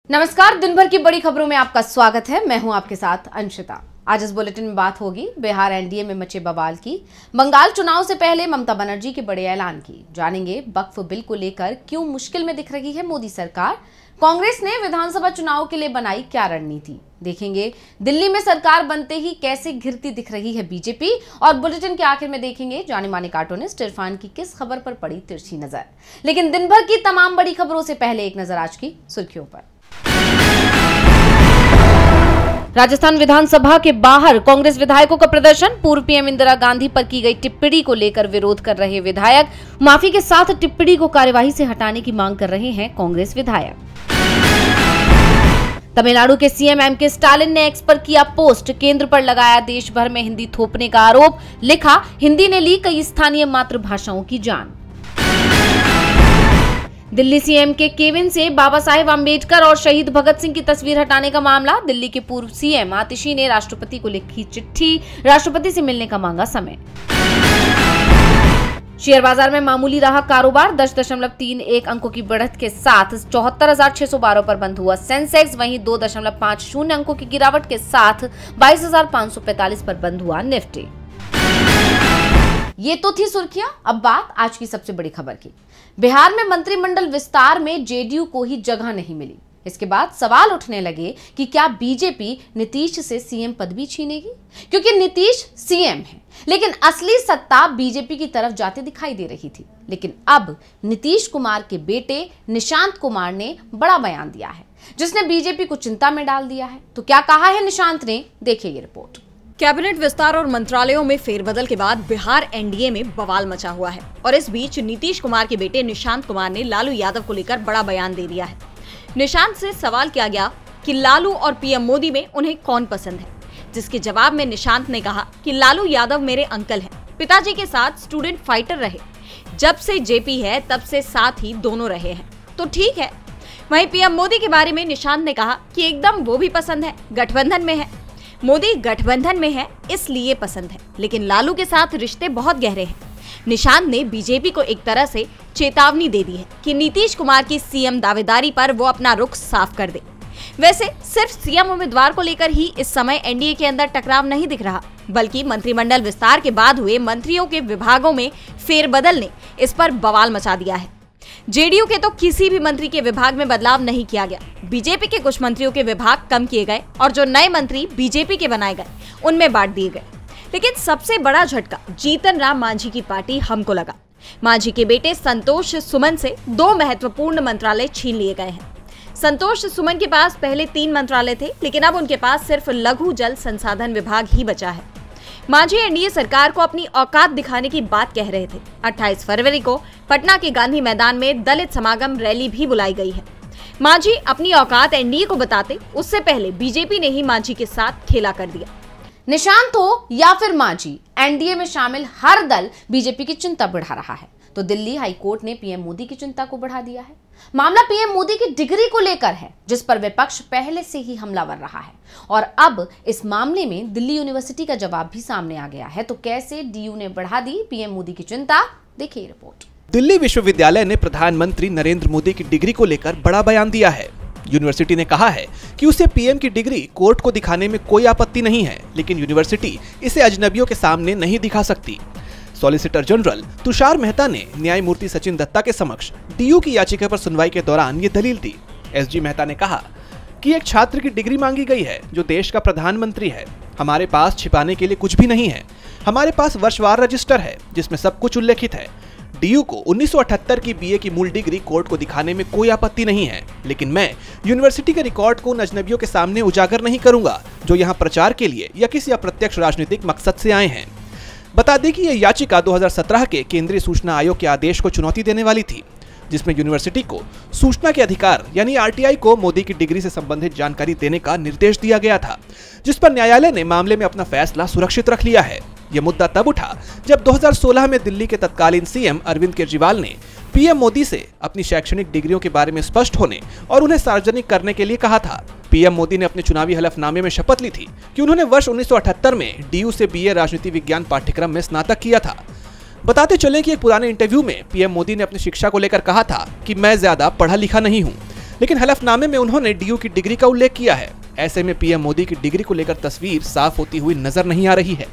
नमस्कार, दिन भर की बड़ी खबरों में आपका स्वागत है। मैं हूं आपके साथ अंशिता। आज इस बुलेटिन में बात होगी बिहार एनडीए में मचे बवाल की, बंगाल चुनाव से पहले ममता बनर्जी के बड़े ऐलान की, जानेंगे वक्फ बिल को लेकर क्यों मुश्किल में दिख रही है मोदी सरकार, कांग्रेस ने विधानसभा चुनाव के लिए बनाई क्या रणनीति, देखेंगे दिल्ली में सरकार बनते ही कैसे घिरती दिख रही है बीजेपी, और बुलेटिन के आखिर में देखेंगे जाने माने कार्टूनिस्ट इरफान की किस खबर पर पड़ी तिरछी नजर। लेकिन दिन भर की तमाम बड़ी खबरों से पहले एक नजर आज की सुर्खियों पर। राजस्थान विधानसभा के बाहर कांग्रेस विधायकों का प्रदर्शन, पूर्व पीएम इंदिरा गांधी पर की गई टिप्पणी को लेकर विरोध कर रहे विधायक, माफी के साथ टिप्पणी को कार्यवाही से हटाने की मांग कर रहे हैं कांग्रेस विधायक। तमिलनाडु के सीएम एमके स्टालिन ने एक्स पर किया पोस्ट, केंद्र पर लगाया देश भर में हिंदी थोपने का आरोप, लिखा हिंदी ने ली कई स्थानीय मातृभाषाओं की जान। दिल्ली सीएम के केबिन से बाबा साहेब आम्बेडकर और शहीद भगत सिंह की तस्वीर हटाने का मामला, दिल्ली के पूर्व सीएम आतिशी ने राष्ट्रपति को लिखी चिट्ठी, राष्ट्रपति से मिलने का मांगा समय। शेयर बाजार में मामूली रहा कारोबार, 10.31 अंकों की बढ़त के साथ 74,612 पर बंद हुआ सेंसेक्स, वहीं 2.50 अंकों की गिरावट के साथ 22,545 पर बंद हुआ निफ्टी। ये तो थी सुर्खियां, अब बात आज की सबसे बड़ी खबर की। बिहार में मंत्रिमंडल विस्तार में जेडीयू को ही जगह नहीं मिली। इसके बाद सवाल उठने लगे कि क्या बीजेपी नीतीश से सीएम पद भी छीनेगी, क्योंकि नीतीश सीएम है, लेकिन असली सत्ता बीजेपी की तरफ जाती दिखाई दे रही थी। लेकिन अब नीतीश कुमार के बेटे निशांत कुमार ने बड़ा बयान दिया है, जिसने बीजेपी को चिंता में डाल दिया है। तो क्या कहा है निशांत ने, देखिए ये रिपोर्ट। कैबिनेट विस्तार और मंत्रालयों में फेरबदल के बाद बिहार एनडीए में बवाल मचा हुआ है और इस बीच नीतीश कुमार के बेटे निशांत कुमार ने लालू यादव को लेकर बड़ा बयान दे दिया है। निशांत से सवाल किया गया कि लालू और पीएम मोदी में उन्हें कौन पसंद है, जिसके जवाब में निशांत ने कहा कि लालू यादव मेरे अंकल हैं, पिताजी के साथ स्टूडेंट फाइटर रहे, जब से जेपी है तब से साथ ही दोनों रहे हैं, तो ठीक है। वहीं पीएम मोदी के बारे में निशांत ने कहा कि एकदम वो भी पसंद है, गठबंधन में है, मोदी गठबंधन में है इसलिए पसंद है, लेकिन लालू के साथ रिश्ते बहुत गहरे हैं। निशांत ने बीजेपी को एक तरह से चेतावनी दे दी है कि नीतीश कुमार की सीएम दावेदारी पर वो अपना रुख साफ कर दे। वैसे सिर्फ सीएम उम्मीदवार को लेकर ही इस समय एनडीए के अंदर टकराव नहीं दिख रहा, बल्कि मंत्रिमंडल विस्तार के बाद हुए मंत्रियों के विभागों में फेरबदल ने इस पर बवाल मचा दिया है। जेडीयू के तो किसी भी मंत्री के विभाग में बदलाव नहीं किया गया, बीजेपी के कुछ मंत्रियों के विभाग कम किए गए और जो नए मंत्री बीजेपी के बनाए गए उनमें बांट दिए गए। लेकिन सबसे बड़ा झटका जीतन राम मांझी की पार्टी हमको लगा। मांझी के बेटे संतोष सुमन से 2 महत्वपूर्ण मंत्रालय छीन लिए गए हैं। संतोष सुमन के पास पहले 3 मंत्रालय थे, लेकिन अब उनके पास सिर्फ लघु जल संसाधन विभाग ही बचा है। मांझी एनडीए सरकार को अपनी औकात दिखाने की बात कह रहे थे। 28 फरवरी को पटना के गांधी मैदान में दलित समागम रैली भी बुलाई गई है। मांझी अपनी औकात एनडीए को बताते उससे पहले बीजेपी ने ही मांझी के साथ खेला कर दिया। निशांत हो या फिर मांझी, एनडीए में शामिल हर दल बीजेपी की चिंता बढ़ा रहा है। तो दिल्ली हाईकोर्ट ने पीएम मोदी की चिंता को बढ़ा दिया है। मामला पीएम मोदी की डिग्री को लेकर है, जिस पर विपक्ष पहले से ही हमलावर रहा है, और अब इस मामले में दिल्ली यूनिवर्सिटी का जवाब भी सामने आ गया है। तो कैसे डीयू ने बढ़ा दी पीएम मोदी की चिंता, देखिए रिपोर्ट। दिल्ली विश्वविद्यालय ने प्रधानमंत्री नरेंद्र मोदी की डिग्री को लेकर बड़ा बयान दिया है। यूनिवर्सिटी ने कहा है कि उसे पीएम की डिग्री कोर्ट को दिखाने में कोई आपत्ति नहीं है, लेकिन यूनिवर्सिटी इसे अजनबियों के सामने नहीं दिखा सकती। सॉलिसिटर जनरल तुषार मेहता ने न्यायमूर्ति सचिन दत्ता के समक्ष डीयू की याचिका पर सुनवाई के दौरान ये दलील दी। एसजी मेहता ने कहा कि एक छात्र की डिग्री मांगी गई है जो देश का प्रधानमंत्री है। हमारे पास छिपाने के लिए कुछ भी नहीं है। हमारे पास वर्षवार रजिस्टर है जिसमें सब कुछ उल्लेखित है। डीयू को 1978 की बीए की मूल डिग्री कोर्ट को दिखाने में कोई आपत्ति नहीं है, लेकिन मैं यूनिवर्सिटी के रिकॉर्ड को उन अजनबियों के सामने उजागर नहीं करूंगा जो यहाँ प्रचार के लिए या किसी अप्रत्यक्ष राजनीतिक मकसद से आए हैं। बता दें कि यह याचिका 2017 के केंद्रीय सूचना आयोग के आदेश को चुनौती देने वाली थी, जिसमें यूनिवर्सिटी को सूचना के अधिकार यानी आरटीआई को मोदी की डिग्री से संबंधित जानकारी देने का निर्देश दिया गया था, जिस पर न्यायालय ने मामले में अपना फैसला सुरक्षित रख लिया है। यह मुद्दा तब उठा जब 2016 में दिल्ली के तत्कालीन सीएम अरविंद केजरीवाल ने पीएम मोदी से अपनी शैक्षणिक डिग्रियों के बारे में स्पष्ट होने और उन्हें सार्वजनिक करने के लिए कहा था। पीएम मोदी ने अपने चुनावी हलफनामे में शपथ ली थी कि उन्होंने वर्ष 1978 में डीयू से बीए राजनीति विज्ञान पाठ्यक्रम में स्नातक किया था। बताते चलें कि एक पुराने इंटरव्यू में पीएम मोदी ने अपनी शिक्षा को लेकर कहा था कि मैं ज्यादा पढ़ा लिखा नहीं हूँ, लेकिन हलफनामे में उन्होंने डीयू की डिग्री का उल्लेख किया है। ऐसे में पीएम मोदी की डिग्री को लेकर तस्वीर साफ होती हुई नजर नहीं आ रही है।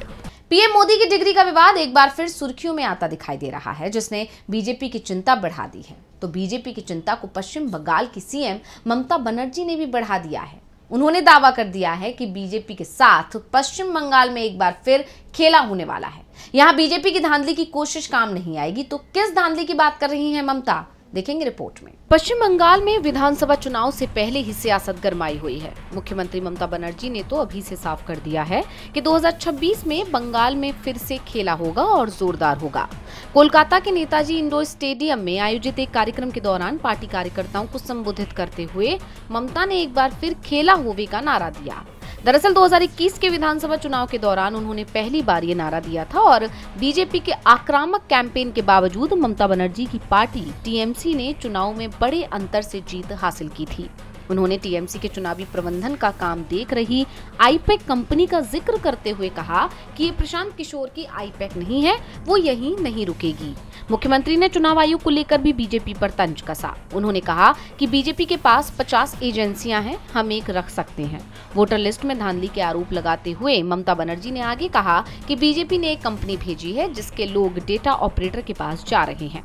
पीएम मोदी की डिग्री का विवाद एक बार फिर सुर्खियों में आता दिखाई दे रहा है, जिसने बीजेपी की चिंता बढ़ा दी है। तो बीजेपी की चिंता को पश्चिम बंगाल की सीएम ममता बनर्जी ने भी बढ़ा दिया है। उन्होंने दावा कर दिया है कि बीजेपी के साथ पश्चिम बंगाल में एक बार फिर खेला होने वाला है। यहाँ बीजेपी की धांधली की कोशिश काम नहीं आएगी। तो किस धांधली की बात कर रही हैं ममता, देखेंगे रिपोर्ट में। पश्चिम बंगाल में विधानसभा चुनाव से पहले ही सियासत गरमाई हुई है। मुख्यमंत्री ममता बनर्जी ने तो अभी से साफ कर दिया है कि 2026 में बंगाल में फिर से खेला होगा और जोरदार होगा। कोलकाता के नेताजी इंडोर स्टेडियम में आयोजित एक कार्यक्रम के दौरान पार्टी कार्यकर्ताओं को संबोधित करते हुए ममता ने एक बार फिर खेला होवे का नारा दिया। दरअसल 2021 के विधानसभा चुनाव के दौरान उन्होंने पहली बार ये नारा दिया था और बीजेपी के आक्रामक कैंपेन के बावजूद ममता बनर्जी की पार्टी टीएमसी ने चुनाव में बड़े अंतर से जीत हासिल की थी। उन्होंने टीएमसी के चुनावी प्रबंधन का काम देख रही आईपैक कंपनी का जिक्र करते हुए कहा कि ये प्रशांत किशोर की आईपैक नहीं है, वो यहीं नहीं रुकेगी। मुख्यमंत्री ने चुनाव आयोग को लेकर भी बीजेपी पर तंज कसा। उन्होंने कहा कि बीजेपी के पास 50 एजेंसियां हैं, हम एक रख सकते हैं। वोटर लिस्ट में धांधली के आरोप लगाते हुए ममता बनर्जी ने आगे कहा कि बीजेपी ने एक कंपनी भेजी है जिसके लोग डेटा ऑपरेटर के पास जा रहे हैं।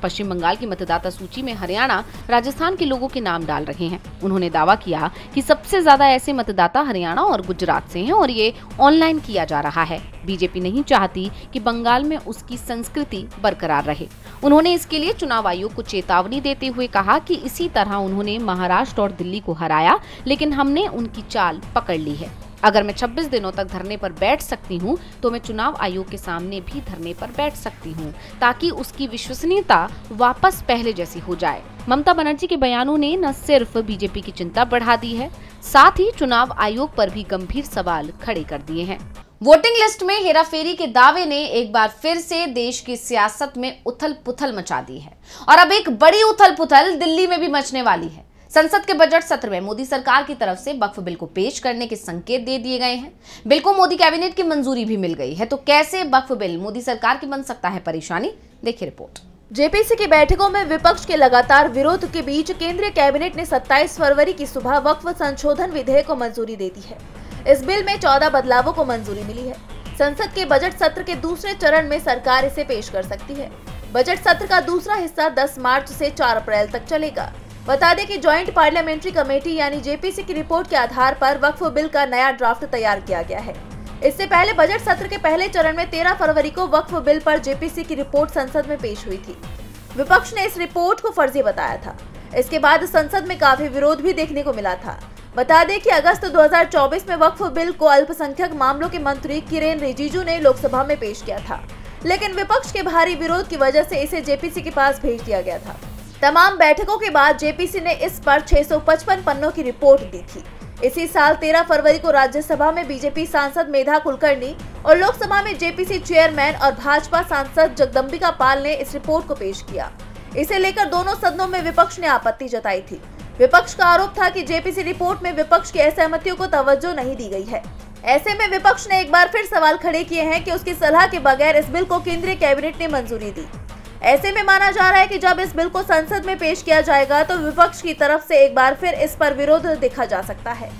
पश्चिम बंगाल की मतदाता सूची में हरियाणा, राजस्थान के लोगों के नाम डाल रहे हैं। उन्होंने दावा किया कि सबसे ज्यादा ऐसे मतदाता हरियाणा और गुजरात से हैं और ये ऑनलाइन किया जा रहा है। बीजेपी नहीं चाहती कि बंगाल में उसकी संस्कृति बरकरार रहे। उन्होंने इसके लिए चुनाव आयोग को चेतावनी देते हुए कहा कि इसी तरह उन्होंने महाराष्ट्र और दिल्ली को हराया, लेकिन हमने उनकी चाल पकड़ ली है। अगर मैं 26 दिनों तक धरने पर बैठ सकती हूं, तो मैं चुनाव आयोग के सामने भी धरने पर बैठ सकती हूं, ताकि उसकी विश्वसनीयता वापस पहले जैसी हो जाए। ममता बनर्जी के बयानों ने न सिर्फ बीजेपी की चिंता बढ़ा दी है, साथ ही चुनाव आयोग पर भी गंभीर सवाल खड़े कर दिए हैं। वोटिंग लिस्ट में हेराफेरी के दावे ने एक बार फिर से देश की सियासत में उथल पुथल मचा दी है और अब एक बड़ी उथल पुथल दिल्ली में भी मचने वाली है। संसद के बजट सत्र में मोदी सरकार की तरफ से वक्फ बिल को पेश करने के संकेत दे दिए गए हैं। बिल को मोदी कैबिनेट की मंजूरी भी मिल गई है। तो कैसे वक्फ बिल मोदी सरकार की बन सकता है परेशानी, देखिए रिपोर्ट। जेपीसी की बैठकों में विपक्ष के लगातार विरोध के बीच केंद्रीय कैबिनेट ने 27 फरवरी की सुबह वक्फ संशोधन विधेयक को मंजूरी दे दी है। इस बिल में 14 बदलावों को मंजूरी मिली है। संसद के बजट सत्र के दूसरे चरण में सरकार इसे पेश कर सकती है। बजट सत्र का दूसरा हिस्सा 10 मार्च से 4 अप्रैल तक चलेगा। बता दें कि ज्वाइंट पार्लियामेंट्री कमेटी यानी जेपीसी की रिपोर्ट के आधार पर वक्फ बिल का नया ड्राफ्ट तैयार किया गया है। इससे पहले बजट सत्र के पहले चरण में 13 फरवरी को वक्फ बिल पर जेपीसी की रिपोर्ट संसद में पेश हुई थी। विपक्ष ने इस रिपोर्ट को फर्जी बताया था। इसके बाद संसद में काफी विरोध भी देखने को मिला था। बता दें कि अगस्त 2024 में वक्फ बिल को अल्पसंख्यक मामलों के मंत्री किरेन रिजिजू ने लोकसभा में पेश किया था, लेकिन विपक्ष के भारी विरोध की वजह से इसे जेपीसी के पास भेज दिया गया था। तमाम बैठकों के बाद जेपीसी ने इस पर 655 पन्नों की रिपोर्ट दी थी। इसी साल 13 फरवरी को राज्यसभा में बीजेपी सांसद मेधा कुलकर्णी और लोकसभा में जेपीसी चेयरमैन और भाजपा सांसद जगदम्बिका पाल ने इस रिपोर्ट को पेश किया। इसे लेकर दोनों सदनों में विपक्ष ने आपत्ति जताई थी। विपक्ष का आरोप था कि जेपीसी रिपोर्ट में विपक्ष की असहमतियों को तवज्जो नहीं दी गई है। ऐसे में विपक्ष ने एक बार फिर सवाल खड़े किए हैं कि उसकी सलाह के बगैर इस बिल को केंद्रीय कैबिनेट ने मंजूरी दी। ऐसे में माना जा रहा है कि जब इस बिल को संसद में पेश किया जाएगा तो विपक्ष की तरफ से एक बार फिर इस पर विरोध देखा जा सकता है।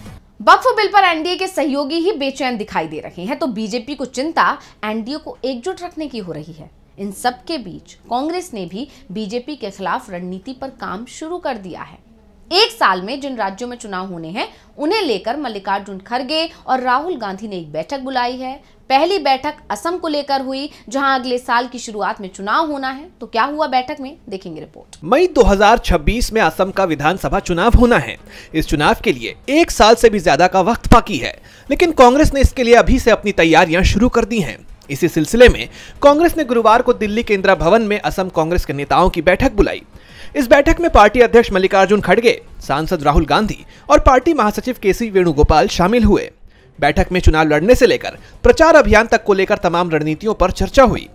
वक्फ बिल पर एनडीए के सहयोगी ही बेचैन दिखाई दे रहे हैं, तो बीजेपी को चिंता एनडीए को एकजुट रखने की हो रही है। इन सब के बीच कांग्रेस ने भी बीजेपी के खिलाफ रणनीति पर काम शुरू कर दिया है। एक साल में जिन राज्यों में चुनाव होने हैं उन्हें लेकर मल्लिकार्जुन खड़गे और राहुल गांधी ने एक बैठक बुलाई है। पहली बैठक असम को लेकर हुई, जहां अगले साल की शुरुआत में चुनाव होना है। तो क्या हुआ बैठक में, देखेंगे रिपोर्ट। मई 2026 में असम का विधानसभा चुनाव होना है। इस चुनाव के लिए 1 साल से भी ज्यादा का वक्त बाकी है, लेकिन कांग्रेस ने इसके लिए अभी से अपनी तैयारियां शुरू कर दी हैं। इसी सिलसिले में कांग्रेस ने गुरुवार को दिल्ली के इंदिरा भवन में असम कांग्रेस के नेताओं की बैठक बुलाई। इस बैठक में पार्टी अध्यक्ष मल्लिकार्जुन खड़गे, सांसद राहुल गांधी और पार्टी महासचिव केसी वेणुगोपाल शामिल हुए। बैठक में चुनाव लड़ने से लेकर प्रचार अभियान तक को लेकर तमाम रणनीतियों पर चर्चा हुई।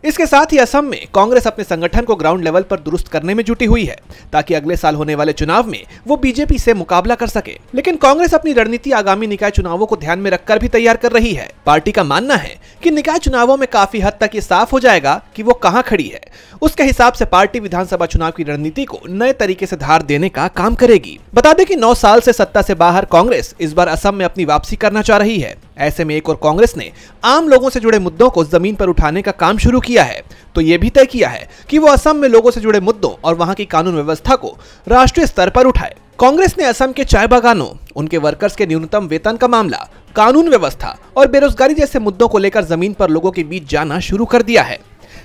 इसके साथ ही असम में कांग्रेस अपने संगठन को ग्राउंड लेवल पर दुरुस्त करने में जुटी हुई है ताकि अगले साल होने वाले चुनाव में वो बीजेपी से मुकाबला कर सके। लेकिन कांग्रेस अपनी रणनीति आगामी निकाय चुनावों को ध्यान में रखकर भी तैयार कर रही है। पार्टी का मानना है कि निकाय चुनावों में काफी हद तक ये साफ हो जाएगा कि वो कहां खड़ी है। उसके हिसाब से पार्टी विधानसभा चुनाव की रणनीति को नए तरीके से धार देने का काम करेगी। बता दें कि 9 साल से सत्ता से बाहर कांग्रेस इस बार असम में अपनी वापसी करना चाह रही है। ऐसे में एक और कांग्रेस ने आम लोगों से जुड़े मुद्दों को जमीन पर उठाने का काम शुरू किया है, तो ये भी तय किया है कि वो असम में लोगों से जुड़े मुद्दों और वहां की कानून व्यवस्था को राष्ट्रीय स्तर पर उठाए। कांग्रेस ने असम के चाय बागानों, उनके वर्कर्स के न्यूनतम वेतन का मामला, कानून व्यवस्था और बेरोजगारी जैसे मुद्दों को लेकर जमीन पर लोगों के बीच जाना शुरू कर दिया है।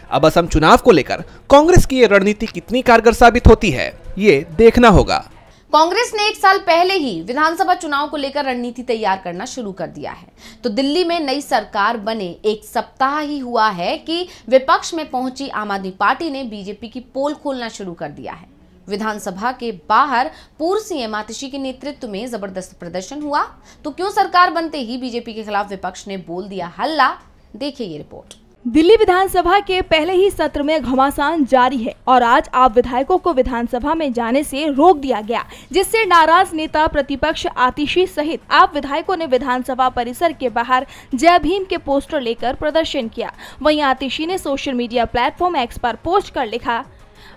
अब असम चुनाव को लेकर कांग्रेस की ये रणनीति कितनी कारगर साबित होती है, ये देखना होगा। कांग्रेस ने 1 साल पहले ही विधानसभा चुनाव को लेकर रणनीति तैयार करना शुरू कर दिया है। तो दिल्ली में नई सरकार बने 1 सप्ताह ही हुआ है कि विपक्ष में पहुंची आम आदमी पार्टी ने बीजेपी की पोल खोलना शुरू कर दिया है। विधानसभा के बाहर पूर्व सीएम आतिशी के नेतृत्व में जबरदस्त प्रदर्शन हुआ। तो क्यों सरकार बनते ही बीजेपी के खिलाफ विपक्ष ने बोल दिया हल्ला, देखिए ये रिपोर्ट। दिल्ली विधानसभा के पहले ही सत्र में घमासान जारी है और आज आप विधायकों को विधानसभा में जाने से रोक दिया गया, जिससे नाराज नेता प्रतिपक्ष आतिशी सहित आप विधायकों ने विधानसभा परिसर के बाहर जय भीम के पोस्टर लेकर प्रदर्शन किया। वहीं आतिशी ने सोशल मीडिया प्लेटफॉर्म एक्स पर पोस्ट कर लिखा,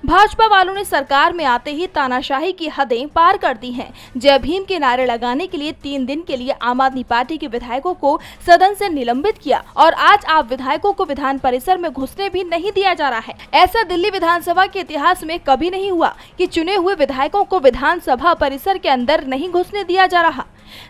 भाजपा वालों ने सरकार में आते ही तानाशाही की हदें पार कर दी हैं। जय भीम के नारे लगाने के लिए 3 दिन के लिए आम आदमी पार्टी के विधायकों को सदन से निलंबित किया और आज आप विधायकों को विधान परिसर में घुसने भी नहीं दिया जा रहा है। ऐसा दिल्ली विधानसभा के इतिहास में कभी नहीं हुआ कि चुने हुए विधायकों को विधानसभा परिसर के अंदर नहीं घुसने दिया जा रहा।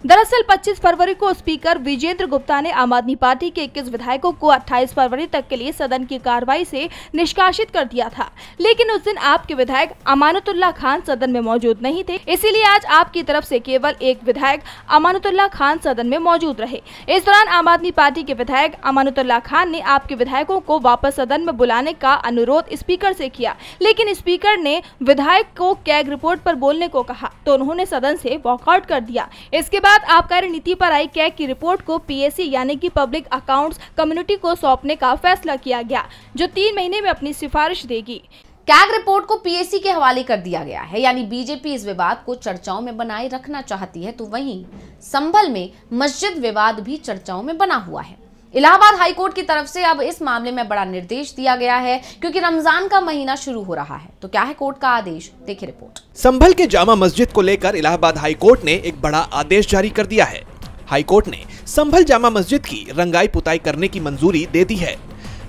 दरअसल 25 फरवरी को स्पीकर विजेंद्र गुप्ता ने आम आदमी पार्टी के 21 विधायकों को 28 फरवरी तक के लिए सदन की कार्रवाई से निष्कासित कर दिया था, लेकिन उस दिन आपके विधायक अमानतुल्लाह खान सदन में मौजूद नहीं थे, इसीलिए आज आपकी तरफ से केवल एक विधायक अमानतुल्लाह खान सदन में मौजूद रहे। इस दौरान आम आदमी पार्टी के विधायक अमानतुल्लाह खान ने आपके विधायकों को वापस सदन में बुलाने का अनुरोध स्पीकर से किया, लेकिन स्पीकर ने विधायक को कैग रिपोर्ट पर बोलने को कहा तो उन्होंने सदन से वॉकआउट कर दिया। इसके बाद आप कार्यनीति पर आई कैग की रिपोर्ट को पीएसी यानी कि पब्लिक अकाउंट्स कम्युनिटी को सौंपने का फैसला किया गया, जो 3 महीने में अपनी सिफारिश देगी। कैग रिपोर्ट को पीएसी के हवाले कर दिया गया है, यानी बीजेपी इस विवाद को चर्चाओं में बनाए रखना चाहती है। तो वहीं संभल में मस्जिद विवाद भी चर्चाओं में बना हुआ है। इलाहाबाद हाईकोर्ट की तरफ से अब इस मामले में बड़ा निर्देश दिया गया है, क्योंकि रमजान का महीना शुरू हो रहा है। तो क्या है कोर्ट का आदेश, देखिए रिपोर्ट। संभल के जामा मस्जिद को लेकर इलाहाबाद हाईकोर्ट ने एक बड़ा आदेश जारी कर दिया है। हाईकोर्ट ने संभल जामा मस्जिद की रंगाई पुताई करने की मंजूरी दे दी है।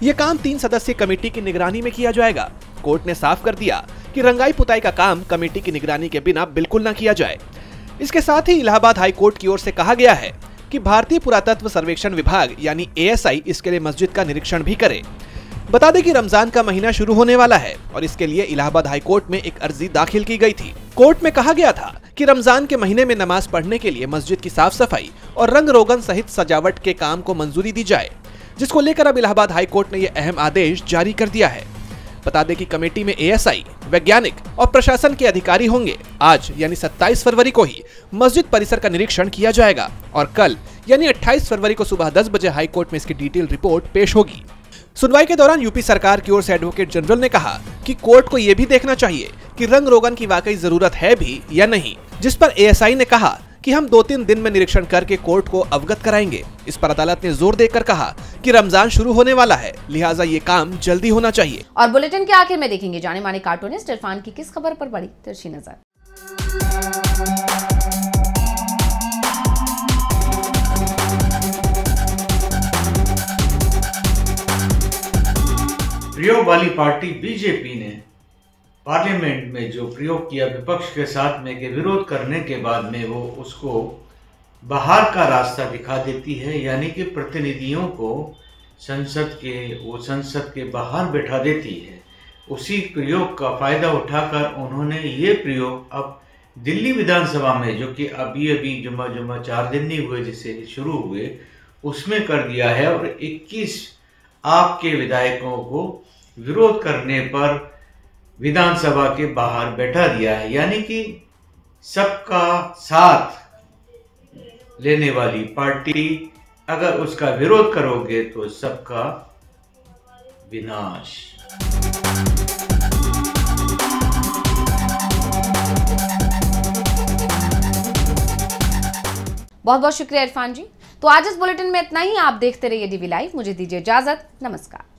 ये काम 3 सदस्यीय कमेटी की निगरानी में किया जाएगा। कोर्ट ने साफ कर दिया कि रंगाई पुताई का काम कमेटी की निगरानी के बिना बिल्कुल न किया जाए। इसके साथ ही इलाहाबाद हाईकोर्ट की ओर से कहा गया है कि भारतीय पुरातत्व सर्वेक्षण विभाग यानी ASI इसके लिए मस्जिद का निरीक्षण भी करे। बता दें कि रमजान का महीना शुरू होने वाला है और इसके लिए इलाहाबाद हाईकोर्ट में एक अर्जी दाखिल की गई थी। कोर्ट में कहा गया था कि रमजान के महीने में नमाज पढ़ने के लिए मस्जिद की साफ सफाई और रंग रोगन सहित सजावट के काम को मंजूरी दी जाए, जिसको लेकर अब इलाहाबाद हाईकोर्ट ने यह अहम आदेश जारी कर दिया है। बता दें कि कमेटी में ASI, वैज्ञानिक और प्रशासन के अधिकारी होंगे। आज यानी 27 फरवरी को ही मस्जिद परिसर का निरीक्षण किया जाएगा और कल यानी 28 फरवरी को सुबह 10 बजे हाईकोर्ट में इसकी डिटेल रिपोर्ट पेश होगी। सुनवाई के दौरान यूपी सरकार की ओर से एडवोकेट जनरल ने कहा कि कोर्ट को यह भी देखना चाहिए कि रंग रोगन की वाकई जरूरत है भी या नहीं, जिस पर ASI ने कहा कि हम 2-3 दिन में निरीक्षण करके कोर्ट को अवगत कराएंगे। इस पर अदालत ने जोर देकर कहा कि रमजान शुरू होने वाला है, लिहाजा ये काम जल्दी होना चाहिए। और बुलेटिन के आखिर में देखेंगे जाने माने कार्टूनिस्ट इरफान की किस खबर पर बड़ी तिरछी नजर। प्रयोग वाली पार्टी बीजेपी ने पार्लियामेंट में जो प्रयोग किया विपक्ष के साथ में के विरोध करने के बाद में वो उसको बाहर का रास्ता दिखा देती है, यानी कि प्रतिनिधियों को संसद के बाहर बैठा देती है। उसी प्रयोग का फायदा उठाकर उन्होंने ये प्रयोग अब दिल्ली विधानसभा में, जो कि अभी जुम्मा 4 दिन नहीं हुए जिसे शुरू हुए, उसमें कर दिया है और 21 आपके विधायकों को विरोध करने पर विधानसभा के बाहर बैठा दिया है। यानी कि सबका साथ लेने वाली पार्टी, अगर उसका विरोध करोगे तो सबका विनाश। बहुत बहुत शुक्रिया इरफान जी। तो आज इस बुलेटिन में इतना ही। आप देखते रहिए डीवी लाइव। मुझे दीजिए इजाजत। नमस्कार।